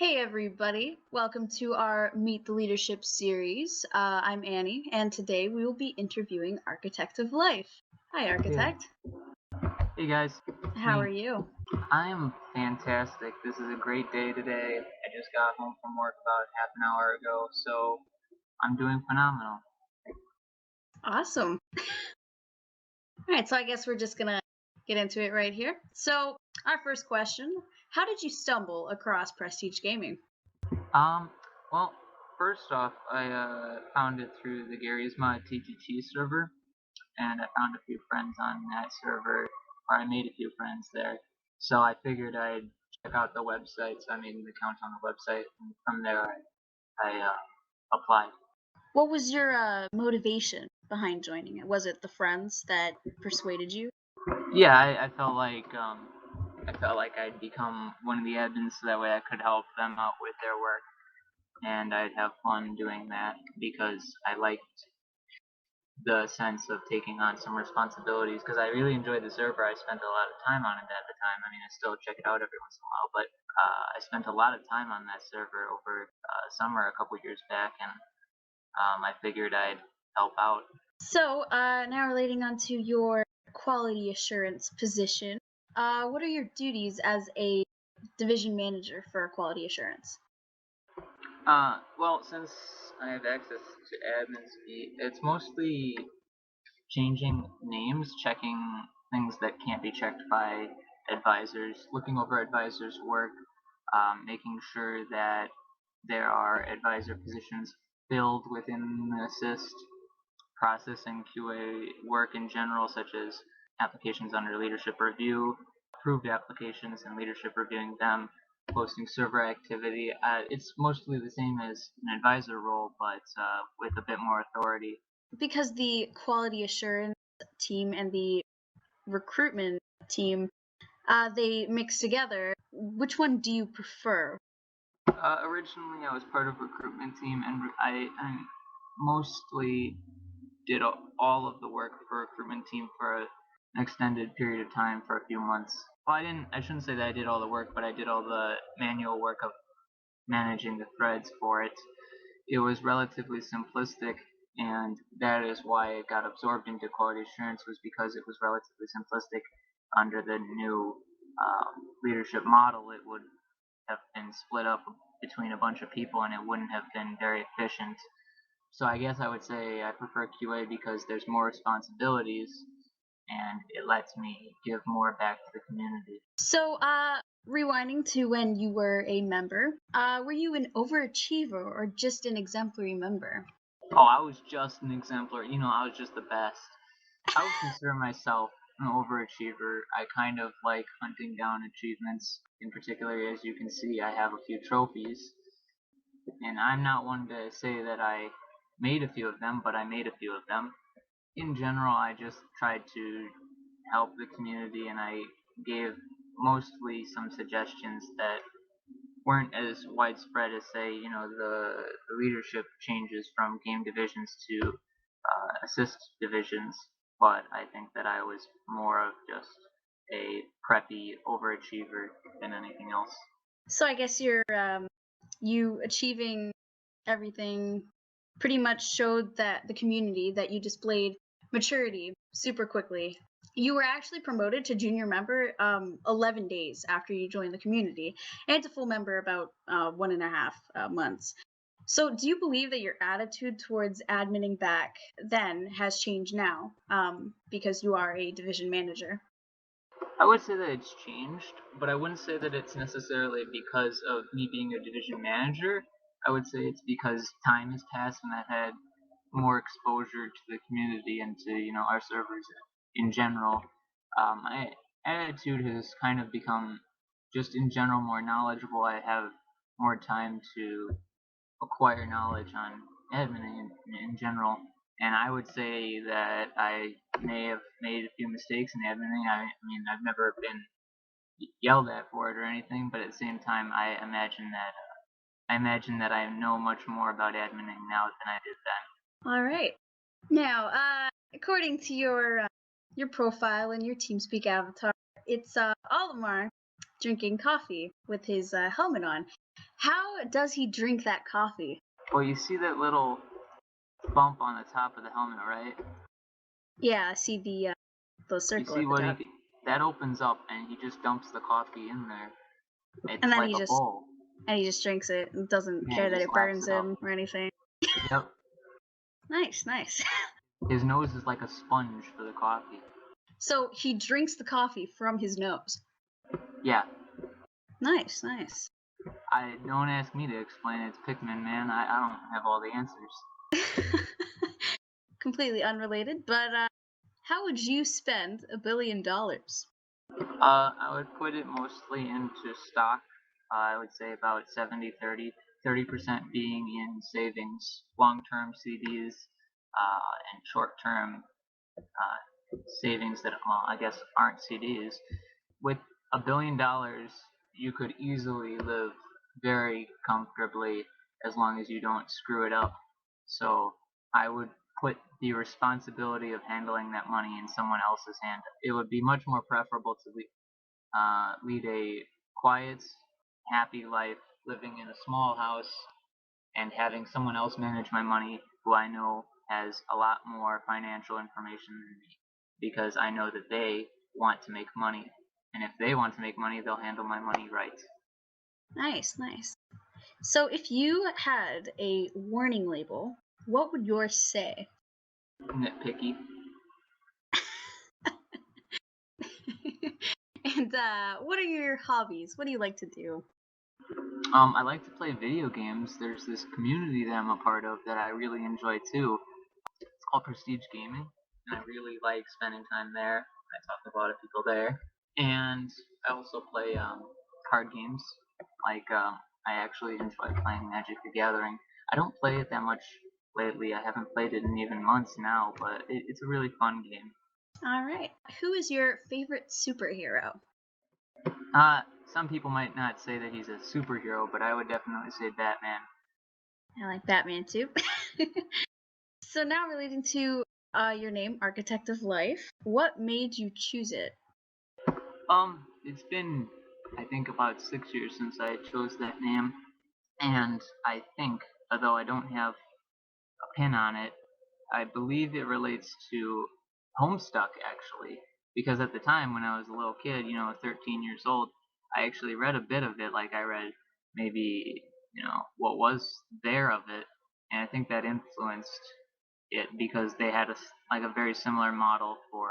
Hey everybody, welcome to our Meet the Leadership series. I'm Annie, and today we will be interviewing Architect of Life. Hi, Architect. Hey guys, How are you? I am fantastic. This is a great day today. I just got home from work about half an hour ago, so I'm doing phenomenal. Awesome. All right, so I guess we're just gonna get into it right here. So, our first question: how did you stumble across Prestige Gaming? Um, well, first off, I found it through the Gary's Mod TTT server, and I found a few friends on that server, or I made a few friends there. So I figured I'd check out the website, so I made an account on the website, and from there I applied. What was your motivation behind joining it? Was it the friends that persuaded you? Yeah, I felt like I'd become one of the admins so that way I could help them out with their work and I'd have fun doing that because I liked the sense of taking on some responsibilities because I really enjoyed the server. I spent a lot of time on it at the time. I mean, I still check it out every once in a while, but I spent a lot of time on that server over summer a couple years back, and I figured I'd help out. So, now relating on to your quality assurance position, what are your duties as a division manager for quality assurance? Well, since I have access to admin speed, it's mostly changing names, checking things that can't be checked by advisors, looking over advisors' work, making sure that there are advisor positions filled within the assist, processing QA work in general, such as applications under leadership review, approved applications and leadership reviewing them, posting server activity. It's mostly the same as an advisor role, but with a bit more authority. Because the quality assurance team and the recruitment team, they mix together, which one do you prefer? Originally, I was part of recruitment team, and I mostly did all of the work for recruitment team for an extended period of time for a few months. Well, I shouldn't say that I did all the work, but I did all the manual work of managing the threads for it. It was relatively simplistic, and that is why it got absorbed into quality assurance, was because it was relatively simplistic. Under the new leadership model, it would have been split up between a bunch of people and it wouldn't have been very efficient. So I guess I would say I prefer QA because there's more responsibilities and it lets me give more back to the community. So, rewinding to when you were a member, were you an overachiever or just an exemplary member? Oh, I was just an exemplary. I was just the best. I would consider myself an overachiever. I kind of like hunting down achievements. In particular, as you can see, I have a few trophies. And I'm not one to say that I made a few of them, but I made a few of them. In general, I just tried to help the community and I gave mostly some suggestions that weren't as widespread as, say, the leadership changes from game divisions to assist divisions, but I think that I was more of just a preppy overachiever than anything else. So I guess you achieving everything pretty much showed that the community that you displayed maturity super quickly. You were actually promoted to junior member 11 days after you joined the community, and to full member about 1.5 months. So, do you believe that your attitude towards adminning back then has changed now because you are a division manager? I would say that it's changed, but I wouldn't say that it's necessarily because of me being a division manager. I would say it's because time has passed and I've had more exposure to the community and to our servers in general. My attitude has kind of become just in general more knowledgeable. I have more time to acquire knowledge on admin in general. And I would say that I may have made a few mistakes in admin. I mean, I've never been yelled at for it or anything, but at the same time, I imagine that I know much more about adminning now than I did then. All right. Now, according to your profile and your TeamSpeak avatar, it's Olimar drinking coffee with his helmet on. How does he drink that coffee? Well, you see that little bump on the top of the helmet, right? Yeah, I see the You circle see at the what top. that opens up, and he just dumps the coffee in there. And It's then like a bowl. he just drinks it and doesn't Yeah, care he that just it laps burns it up. him or anything. Yep. Nice, nice. His nose is like a sponge for the coffee. So he drinks the coffee from his nose. Yeah. Nice, nice. Don't ask me to explain it. It's Pikmin, man. I don't have all the answers. Completely unrelated, but how would you spend $1 billion? I would put it mostly into stock. I would say about 70-30, 30% being in savings, long-term CDs, and short-term savings that, well, I guess aren't CDs. With $1 billion, you could easily live very comfortably as long as you don't screw it up. So I would put the responsibility of handling that money in someone else's hand. It would be much more preferable to lead a quiet, happy life, living in a small house, and having someone else manage my money who I know has a lot more financial information than me, because I know that they want to make money. And if they want to make money, they'll handle my money right. Nice, nice. So if you had a warning label, what would yours say? Nitpicky. And what are your hobbies? What do you like to do? I like to play video games. There's this community that I'm a part of that I really enjoy too. It's called Prestige Gaming, and I really like spending time there. I talk to a lot of people there, and I also play card games. Like I actually enjoy playing Magic the Gathering. I don't play it that much lately. I haven't played it in even months now, but it's a really fun game. All right. Who is your favorite superhero? Some people might not say that he's a superhero, but I would definitely say Batman. I like Batman too. So now relating to your name, Architect of Life, what made you choose it? It's been, I think, about 6 years since I chose that name, and I think, although I don't have a pin on it, I believe it relates to Homestuck, actually, because at the time when I was a little kid, 13 years old, I actually read a bit of it, like I read maybe, what was there of it, and I think that influenced it because they had like a very similar model for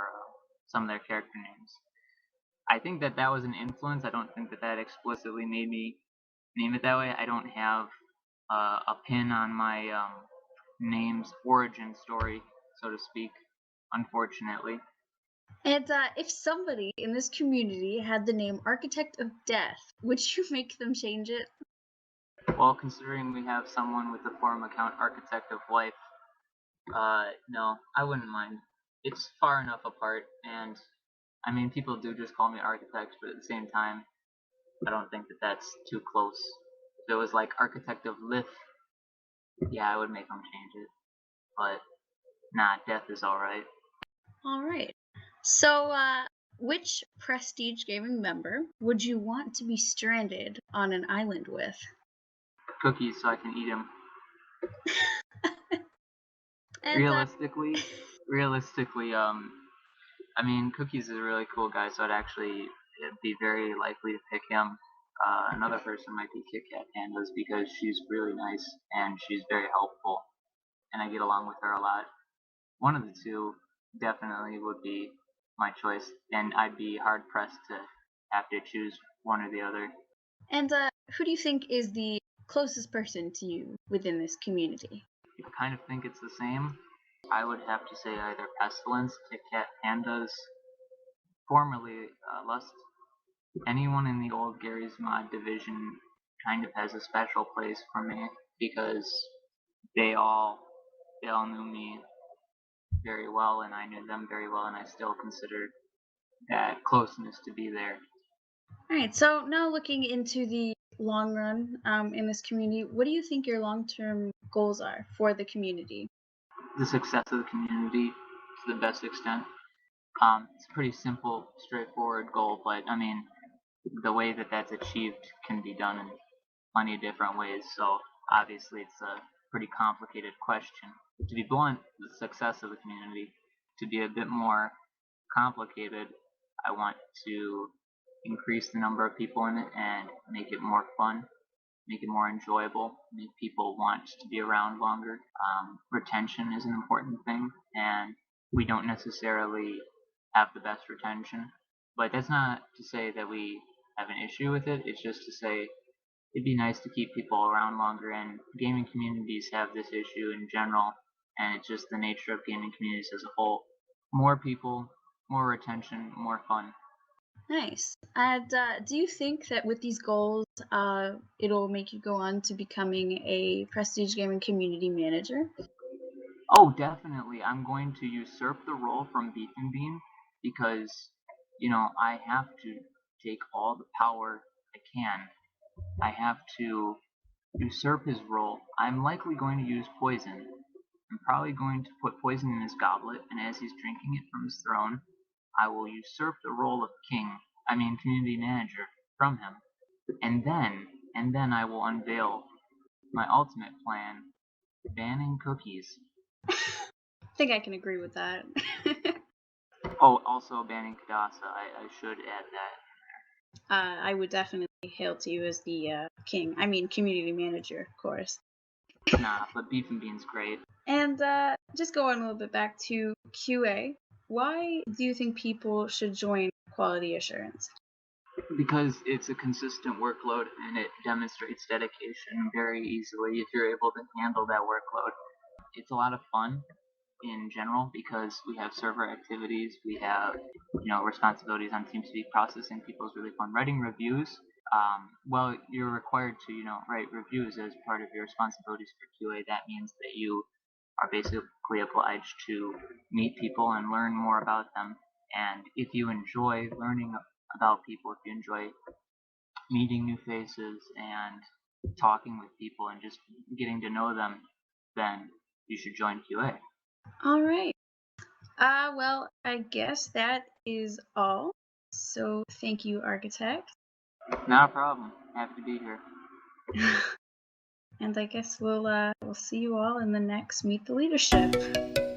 some of their character names. I think that was an influence. I don't think that explicitly made me name it that way. I don't have a pin on my name's origin story, so to speak, unfortunately. And if somebody in this community had the name Architect of Death, would you make them change it? Well, considering we have someone with the forum account Architect of Life, no, I wouldn't mind. It's far enough apart, and I mean, people do just call me Architect, but at the same time, I don't think that that's too close. If it was like Architect of Lith, yeah, I would make them change it. But nah, Death is alright. All right. So, which Prestige Gaming member would you want to be stranded on an island with? Cookies so I can eat them. And Realistically, I mean, Cookies is a really cool guy, so I'd actually be very likely to pick him. Another person might be Kit Kat Pandas because she's really nice and she's very helpful, and I get along with her a lot. One of the two definitely would be my choice, and I'd be hard pressed to have to choose one or the other. and who do you think is the closest person to you within this community? I kind of think it's the same. I would have to say either Pestilence, Kit Kat Pandas, formerly Lust. Anyone in the old Gary's Mod division kind of has a special place for me because they all knew me very well and I knew them very well, and I still considered that closeness to be there. All right. So now looking into the long run in this community, what do you think your long-term goals are for the community? The success of the community to the best extent. It's a pretty simple, straightforward goal, but I mean, the way that that's achieved can be done in plenty of different ways. So obviously, it's a pretty complicated question. To be blunt, the success of the community, to be a bit more complicated, I want to increase the number of people in it and make it more fun, make it more enjoyable, make people want to be around longer. Retention is an important thing, and we don't necessarily have the best retention. But that's not to say that we have an issue with it. It's just to say it'd be nice to keep people around longer, and gaming communities have this issue in general, and it's just the nature of gaming communities as a whole. More people, more retention, more fun. Nice. And do you think that with these goals, it'll make you go on to becoming a prestige gaming community manager? Oh, definitely. I'm going to usurp the role from Beef and Bean because, I have to take all the power I can. I have to usurp his role. I'm likely going to use poison. I'm probably going to put poison in his goblet, and as he's drinking it from his throne, I will usurp the role of community manager from him. And then I will unveil my ultimate plan, banning cookies. I think I can agree with that. Oh, also banning Qadassa. I should add that. I would definitely hail to you as the king. I mean, community manager, of course. Nah, but Beef and Bean's great. And just going a little bit back to QA, why do you think people should join quality assurance? Because it's a consistent workload and it demonstrates dedication very easily if you're able to handle that workload. It's a lot of fun in general because we have server activities, we have responsibilities on TeamSpeak processing people's really fun writing reviews. Well, you're required to write reviews as part of your responsibilities for QA. That means that you are basically obliged to meet people and learn more about them. And if you enjoy learning about people, if you enjoy meeting new faces and talking with people and just getting to know them, then you should join QA. All right. Well, I guess that is all. So thank you, architect. Not a problem. Happy to be here. And I guess we'll see you all in the next Meet the Leadership.